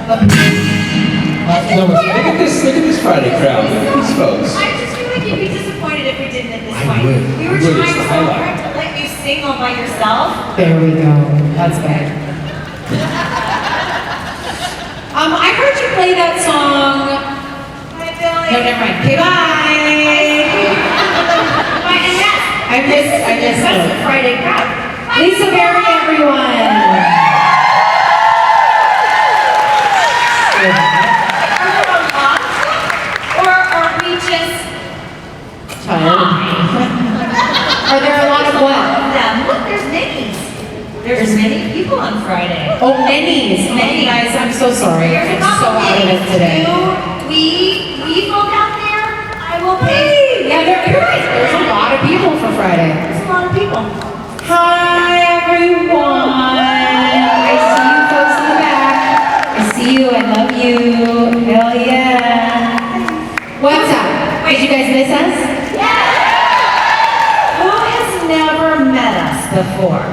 No, look at this Friday crowd. Look at these folks. I just feel like you'd be disappointed if we didn't at this point. would. We were trying so hard to let you sing all by yourself. There we go. That's bad. I heard you play that song. Hi, Billy. No, never mind. Okay, bye. Bye, and yes, I miss that's the Friday crowd. Bye, Lisa Berry, everyone. Or are we just Tired. Are there a lot of what? them? Look, there's minis. There's many people on Friday. Oh, minis. Many. Guys, I'm so sorry. There's a I'm so couple out of it minis. today. We folk out there, I will pay. Yeah, you're right. There's a lot of people for Friday. There's a lot of people. Hi, everyone. I see you folks in the back. I see you. I love you. Hell yeah. What's up? Did you guys miss us? Who has never met us before?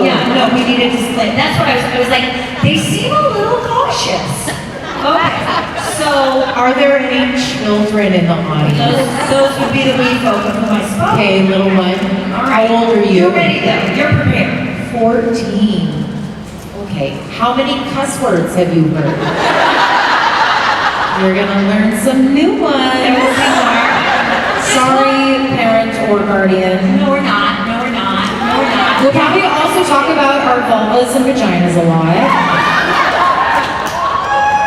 Yeah, no, we need a display. That's what I was like, they seem a little cautious. Okay, so Are there any children in the audience? those would be the wee folk of whom I spoke. Okay, little one. All How right. old are you? You're ready though, you're prepared. 14. Okay, how many cuss words have you heard? You're gonna learn some new There will be ones. more. Sorry, parent or guardian. No, we're not. No, we're not. No, we're not. We'll probably also talk about our vulvas and vaginas a lot.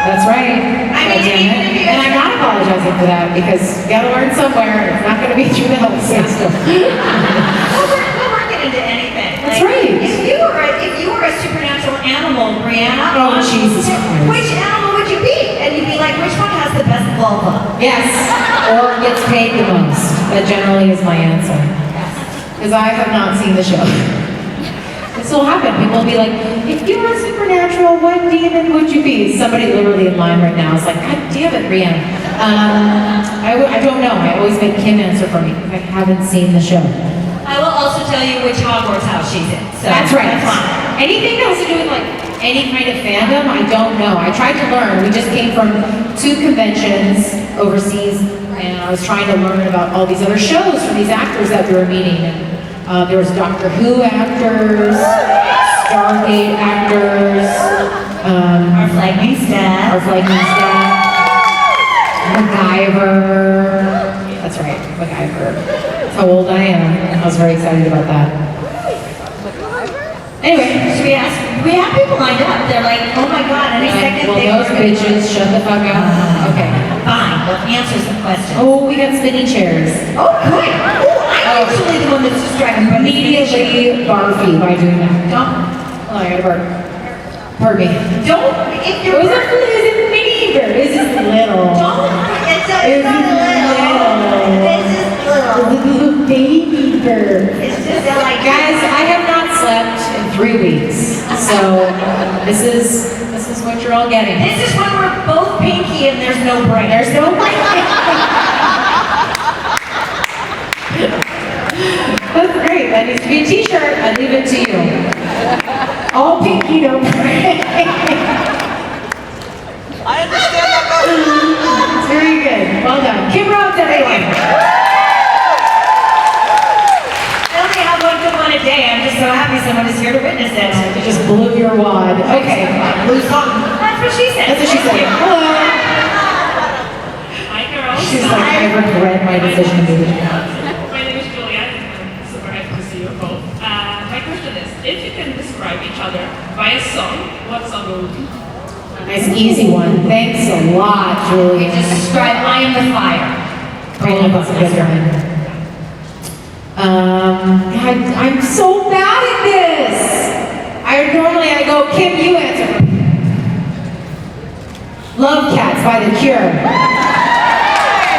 That's right. I mean, Damn it. And I'm not apologizing for that because you gotta learn somewhere. It's not gonna be through the health system. We'll work it into anything. That's right. If you were a supernatural animal, Briana, Oh, Jesus Christ. which animal would you be? And you'd be like, which one has the best vulva? Yes, or gets paid the most. That generally is my answer. Because I have not seen the show. This will happen. People will be like, if you were supernatural, what demon would you be? Somebody literally in line right now is like, God damn it, Brianna. I don't know. I always make Kim answer for me because I haven't seen the show. I will also tell you which Hogwarts house she's in. So That's right. That's fine. Anything that has to do with like any kind of fandom, I don't know. I tried to learn. We just came from 2 conventions overseas, and I was trying to learn about all these other shows from these actors that we were meeting. And there was Doctor Who actors, Stargate actors, Our flag means dad. our flag means dad, MacGyver. That's right, MacGyver. That's how old I am. I was very excited about that. Anyway, Should we ask? We have people lined up. They're like, oh my god, any second well, they those bitches, shut the fuck up. Okay. Fine, well, answers the question. Oh, we got spinny chairs. Oh, good. Oh, I'm actually the one that's distracted by the Immediately barfy by doing that. Don't, Oh, I gotta barf. Pardon me. don't, if It you're, was a mini bird. It's just little. it's not a little. It's just little. It's a little baby bird. It's just like, Guys, I have not slept in 3 weeks, so this is what you're all getting. this is when we're both pinky and there's no brain. There's no way. That's great. That needs to be a t-shirt. I leave it to you. All pinky, no brain. I understand that. It's very good. Well done. Kim Rhodes, everyone. I only have one good one a day. I'm just so happy someone is here to witness it. You just blew your wad. Okay. That's what she said. That's what she said. Hello. Hi girls. She's like, I regret my decision to do this. My name is Julia. I'm super happy to see you both. My question is, if you can describe each other by a song, what song will it be? Nice easy one. Thanks a lot, Julie. Just describe I am the fire. Oh, that's a good one. God, I'm so bad at this. I go, Kim, you answer. Love Cats by The Cure. I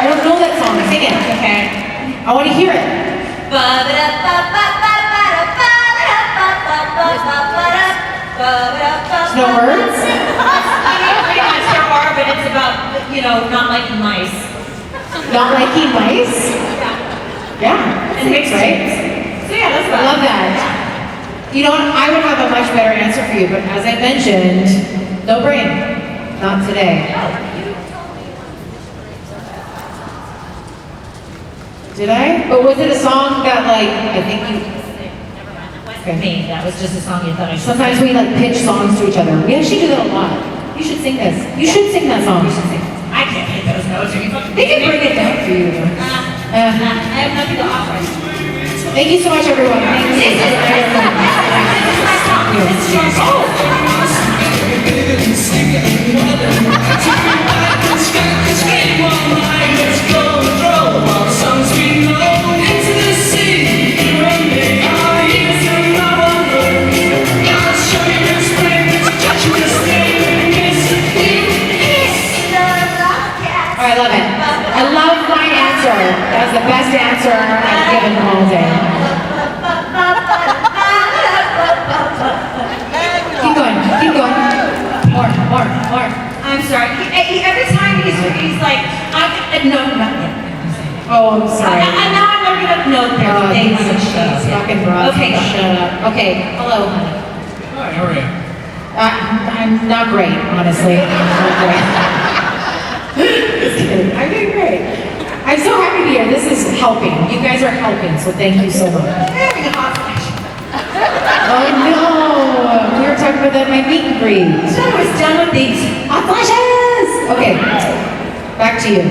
don't know that song. Sing it. Okay. I want to hear it. There's no words? Pretty much there are, but it's about, not liking mice. Not liking mice? Yeah. And mixed right? So yeah, that's I about love that. You know what? I would have a much better answer for you, but as I mentioned, no brain. Not today. Did I? But was it a song that like, I think you... Okay. Me, that was just a song you thought I should Sometimes we like pitch songs to each other. We actually do that a lot. You should sing this. You should sing that song. You should sing. I can't hit those notes. Are you fucking They can bring it down for you. I have nothing to offer. Thank you so much, everyone. This is my song. This is your song. Oh, I love it. I love my answer. That was the best answer I've given all day. Keep going. Keep going. More. I'm sorry. Every time he's like, no, not yet. Oh, I'm sorry. Now I'm looking up note there. Oh, Thanks. he's a fucking broad. Okay. Shut up. Okay, hello, honey. Hi, how are you? I'm not great, honestly. Not great. Just kidding. I'm doing great. I'm so happy to be here. This is helping. You guys are helping, so thank you so much. I'm having a hot flash. Oh no! We were talking about that in my meet and greet. So I was done with these. Hot flashes! Okay, back to you.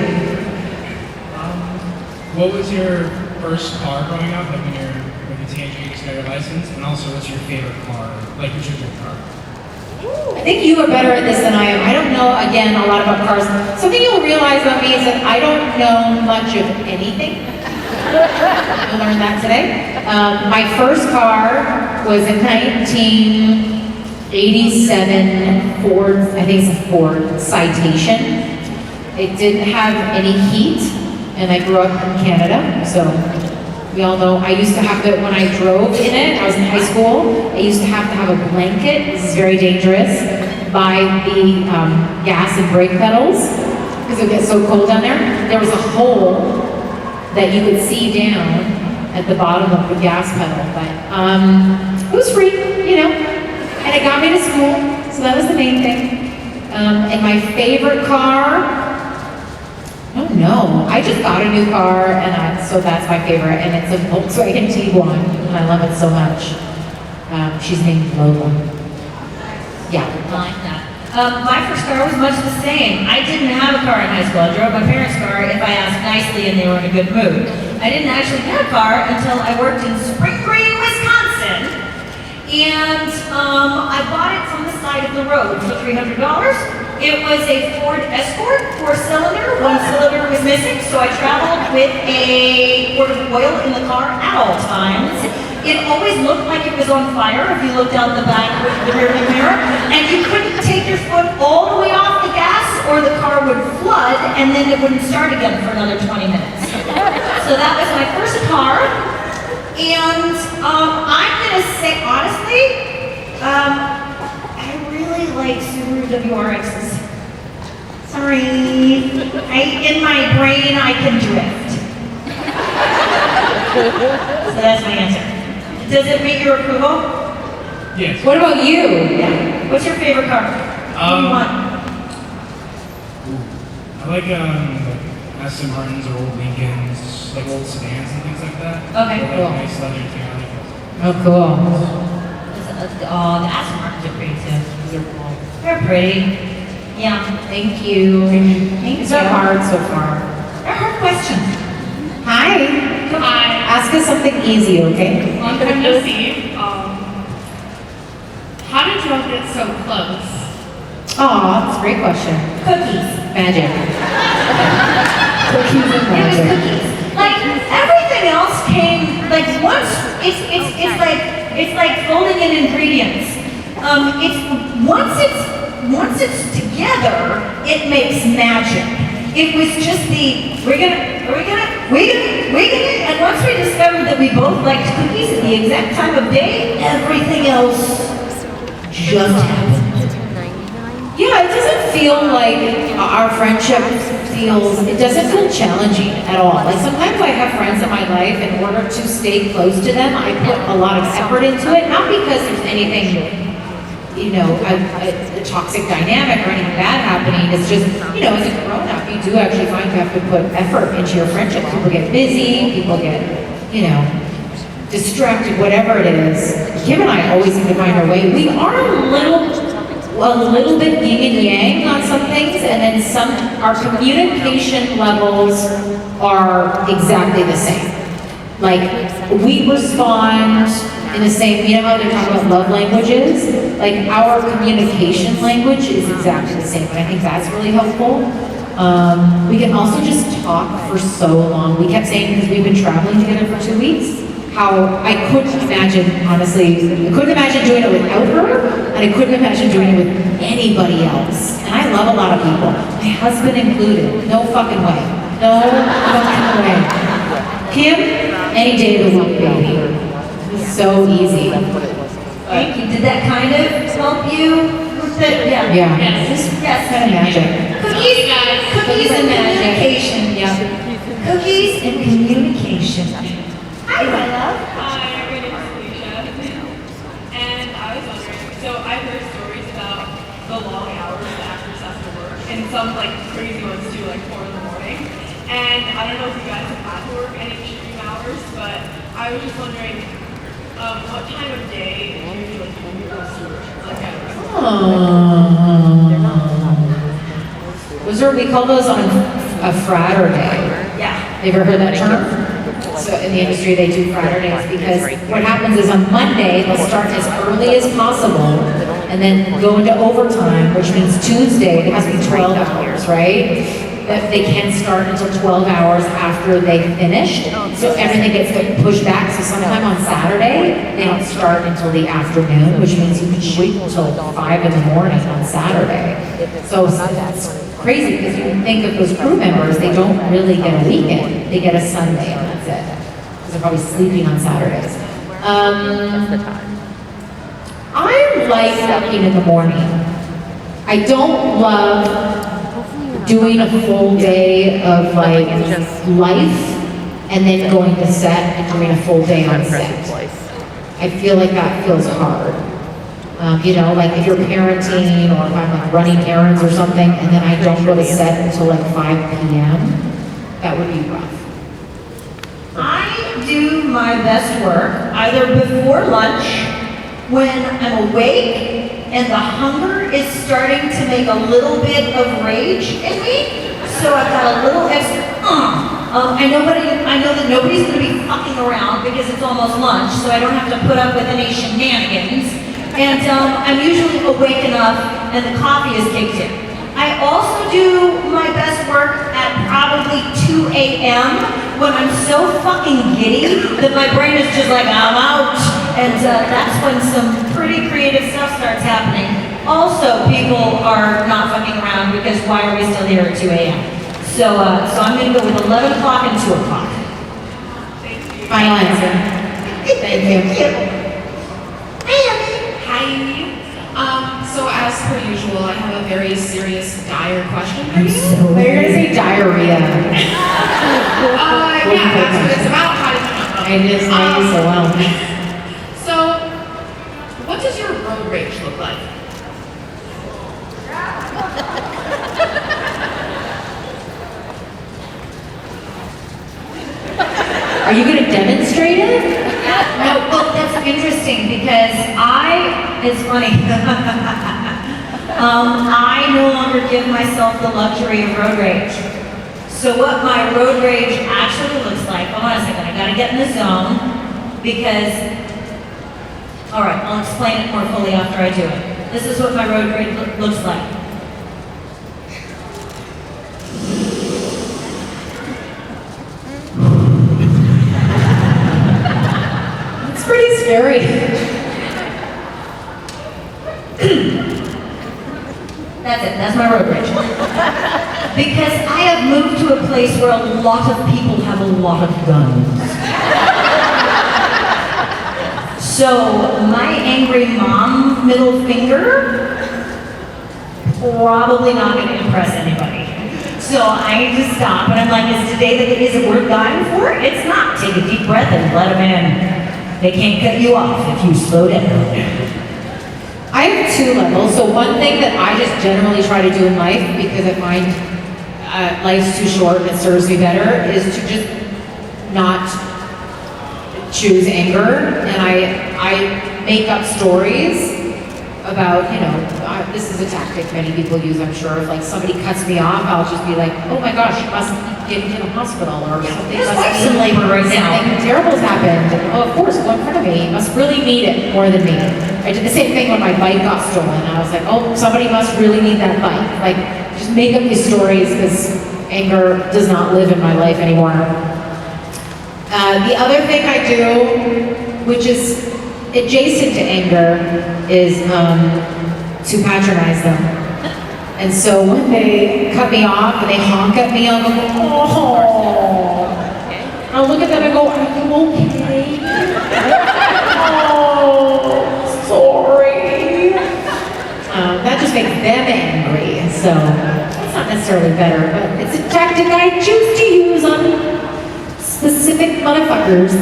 What was your first car growing up? Like when you teenager, you just got your license? And also, what's your favorite car? Like, what's your favorite car? I think you are better at this than I am. I don't know, again, a lot about cars. Something you'll realize about me is that I don't know much of anything. You'll learn that today. My first car was a 1987 Ford, I think it's a Ford Citation. It didn't have any heat, and I grew up in Canada, so we all know I used to have to, when I drove in it, I was in high school, I used to have a blanket, this is very dangerous, by the gas and brake pedals, because it would get so cold down there. There was a hole that you could see down at the bottom of the gas pedal, but it was free, you know, and it got me to school, so that was the main thing. And my favorite car, oh no, I just got a new car, and so that's my favorite, and it's a Volkswagen Tiguan, and I love it so much. She's named Lola. Yeah. I like that. My first car was much the same. I didn't have a car in high school. I drove my parents' car if I asked nicely and they were in a good mood. I didn't actually get a car until I worked in Spring Green, Wisconsin. And I bought it from the side of the road for $300. It was a Ford Escort, 4-cylinder. One cylinder was missing, so I traveled with a quart of oil in the car at all times. It always looked like it was on fire if you looked out the back with the rearview mirror, and you couldn't take your foot all the way off the gas, or the car would flood, and then it wouldn't start again for another 20 minutes. So that was my first car, and I'm gonna say honestly, I really like Subaru WRXs. Sorry, in my brain I can drift. So that's my answer. Does it meet your approval? Yes. What about you? Yeah. What's your favorite car? What do you want? I like Aston Martins or old Lincolns, like old sedans and things like that. Okay, Or, like, cool. nice leather interior. Oh, cool. Oh, the Aston Martins are pretty too. These are cool. They're pretty. Yeah. Thank you. These are hard so far. They're hard questions. Hi. Hi. Ask us something easy, okay? Long time no see. How did y'all get so close? Aw, that's a great question. Cookies. Magic. Cookies and It was magic. cookies. Like everything else came like once. It's like folding in ingredients. Once it's together, it makes magic. It was just we're gonna, and once we discovered that we both liked cookies at the exact time of day, everything else just happened. Yeah, it doesn't feel like our friendship it doesn't feel challenging at all. Like sometimes I have friends in my life, in order to stay close to them, I put a lot of effort into it, not because there's anything, a toxic dynamic or anything bad happening. It's just, as a grown-up, you do actually find you have to put effort into your friendship. People get busy, people get, distracted, whatever it is. Kim and I always seem to find our way. We are a little bit yin and yang on some things, and then our communication levels are exactly the same. Like, we respond in the same, how they're talking about love languages? Like, our communication language is exactly the same, and I think that's really helpful. We can also just talk for so long. We kept saying, because we've been traveling together for 2 weeks, how I couldn't imagine, honestly, I couldn't imagine doing it without her, and I couldn't imagine doing it with anybody else. And I love a lot of people, my husband included. No fucking way. No fucking way. Kim, any day of the week, baby. It's so easy. Thank you. Did that kind of help you? Yeah. Yes, kind of magic. Cookies and communication. Yeah. Cookies and communication. Hi, my love. Hi, my name is Felicia, and I was wondering, so I've heard stories about the long hours the actors have to work, and some like crazy ones too, like 4 in the morning. And I don't know if you guys have had to work any extreme hours, but I was just wondering, what time of day do you usually do your like at a restaurant? We call those on a Fraturday. Yeah. You ever heard that term? So in the industry, they do Fridays because what happens is on Monday, they'll start as early as possible and then go into overtime, which means Tuesday, it has to be 12 hours, right? But they can't start until 12 hours after they finished. So everything gets pushed back. So sometime on Saturday, they don't start until the afternoon, which means you can shoot until 5 in the morning on Saturday. So that's crazy because you can think of those crew members, they don't really get a weekend. They get a Sunday and that's it. Because they're probably sleeping on Saturdays. I like working in the morning. I don't love doing a full day of like life and then going to set and doing a full day on set. I feel like that feels hard. Like if you're parenting or if I'm like running errands or something and then I don't go to set until like 5 p.m., that would be rough. I do my best work either before lunch when I'm awake and the hunger is starting to make a little bit of rage in me, so I've got a little extra. I know that nobody's going to be fucking around because it's almost lunch, so I don't have to put up with any shenanigans. And I'm usually awake enough, and the coffee is kicked in. I also do my best work at probably 2 a.m. when I'm so fucking giddy that my brain is just like, I'm out. And that's when some pretty creative stuff starts happening. Also, people are not fucking around because why are we still here at 2 a.m.? So I'm going to go with 11 o'clock and 2 o'clock. Final answer. Thank you. So as per usual, I have a very serious, dire question for you. You're going to say diarrhea. Yeah, that's what it's about. How did you know? I just know you so well. So, what does your road rage look like? Are you going to demonstrate it? No, well, that's interesting because it's funny. I no longer give myself the luxury of road rage. So what my road rage actually looks like, hold on a second, I gotta get in the zone because, all right, I'll explain it more fully after I do it. This is what my road rage looks like. It's pretty scary. That's it, that's my road rage. Because I have moved to a place where a lot of people have a lot of guns. So my angry mom middle finger probably not going to impress anybody. So I just stop and I'm like, is today the day is it worth dying for? It's not. Take a deep breath and let them in. They can't cut you off if you slow down. I have two levels. So one thing that I just generally try to do in life, because I find life's too short and it serves me better, is to just not choose anger. And I make up stories about, this is a tactic many people use, I'm sure. If like somebody cuts me off, I'll just be like, oh my gosh, you must get into the hospital or something. His wife's in labor right now. Something terrible's happened. And, oh, of course, go in front of me. You must really need it more than me. I did the same thing when my bike got stolen. I was like, oh, somebody must really need that bike. Like, just make up these stories because anger does not live in my life anymore. The other thing I do, which is adjacent to anger, is to patronize them. And so when they cut me off and they honk at me, I'll go, oh. I'll look at them and go, are you okay? Oh, sorry. That just makes them angry. So it's not necessarily better, but it's a tactic I choose to use on specific motherfuckers.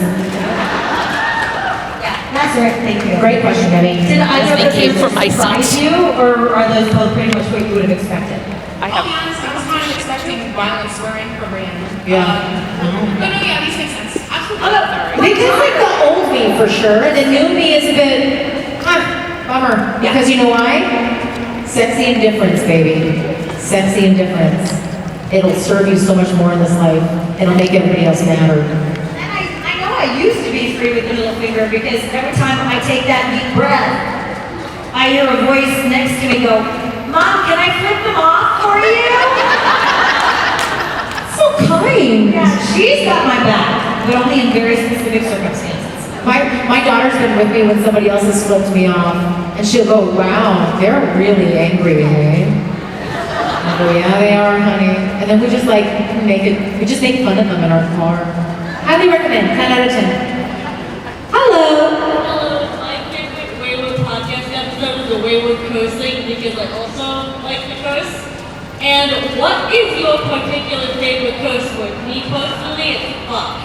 That's right, thank you. Great question, Debbie. Did either of Thinking for those myself. surprise you, or are those both pretty much what you would have expected? I'll be honest, I was kind of expecting violent swearing from Briana. Yeah. But no, yeah, these make sense. Absolutely. Because like the old me for sure, the new me is a bit, bummer. Because you know why? Sexy indifference, baby. Sexy indifference. It'll serve you so much more in this life. It'll make everybody else matter. And I know I used to be free with the middle finger because every time I take that deep breath, I hear a voice next to me go, Mom, can I flip them off for you? So kind. Yeah, she's got my back, but only in very specific circumstances. My daughter's been with me when somebody else has flipped me off, and she'll go, wow, they're really angry, eh? I go, yeah, they are, honey. And then we just like we just make fun of them in our car. Highly recommend, 10 out of 10. Hello. Hello, my favorite Wayward podcast episode is the Wayward Coasting because I also like to coast. And what is your particular favorite coast word? Me personally, it's fuck.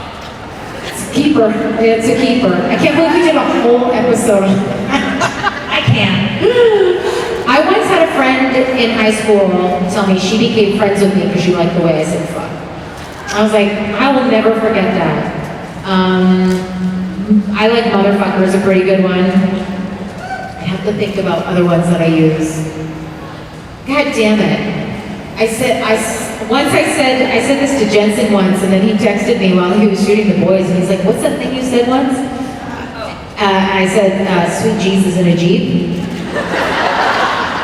It's a keeper. It's a keeper. I can't believe we did a whole episode on I can. I once had a friend in high school tell me she became friends with me because she liked the way I said fuck. I was like, I will never forget that. I like motherfucker is a pretty good one. I have to think about other ones that I use. God damn it. I said this to Jensen once, and then he texted me while he was shooting the boys, and he's like, what's that thing you said once? And I said, sweet Jesus in a Jeep.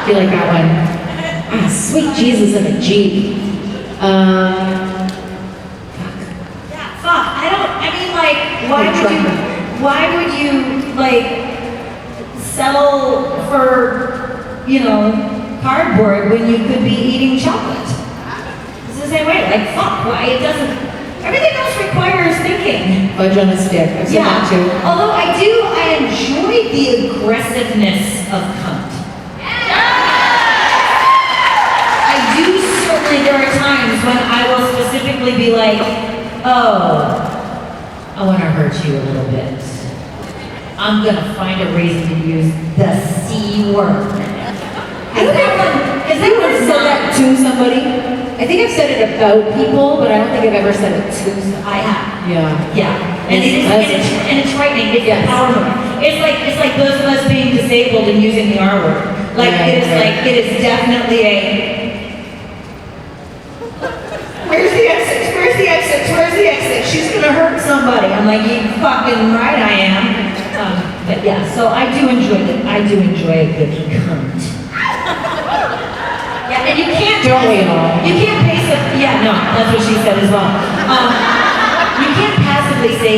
You like that one? Sweet Jesus in a Jeep. Why would you settle for, cardboard when you could be eating chocolate? It's the same way, fuck, why it doesn't, everything else requires thinking. Fudge on a stick, I've said that too. Although I enjoy the aggressiveness of cunt. I do certainly, there are times when I will specifically be like, oh, I want to hurt you a little bit. I'm going to find a reason to use the C word. Has anyone said that to somebody? I think I've said it about people, but I don't think I've ever said it to somebody. I have. Yeah. Yeah. And it's frightening. It's a power move. It's like those of us being disabled and using the R word. It is definitely where's the exit? Where's the exit? Where's the exit? She's gonna hurt somebody. I'm like, you fucking right I am. But yeah, so I do enjoy a good cunt. Yeah, and you can't. Don't we all? You can't pace it. Yeah, no, that's what she said as well. You can't passively say